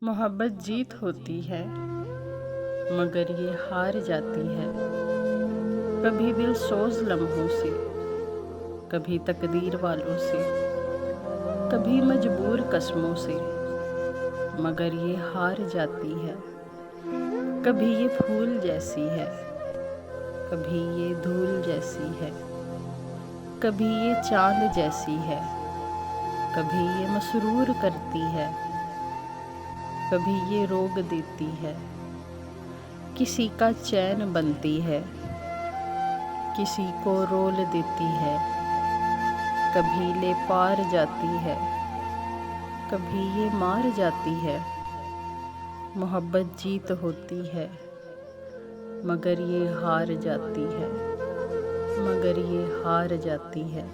मोहब्बत जीत होती है मगर ये हार जाती है। कभी दिल सोज लम्हों से, कभी तकदीर वालों से, कभी मजबूर कसमों से, मगर ये हार जाती है। कभी ये फूल जैसी है, कभी ये धूल जैसी है, कभी ये चांद जैसी है, कभी ये मसरूर करती है, कभी ये रोग देती है। किसी का चैन बनती है, किसी को रोल देती है। कभी ले पार जाती है, कभी ये मार जाती है। मोहब्बत जीत होती है मगर ये हार जाती है, मगर ये हार जाती है।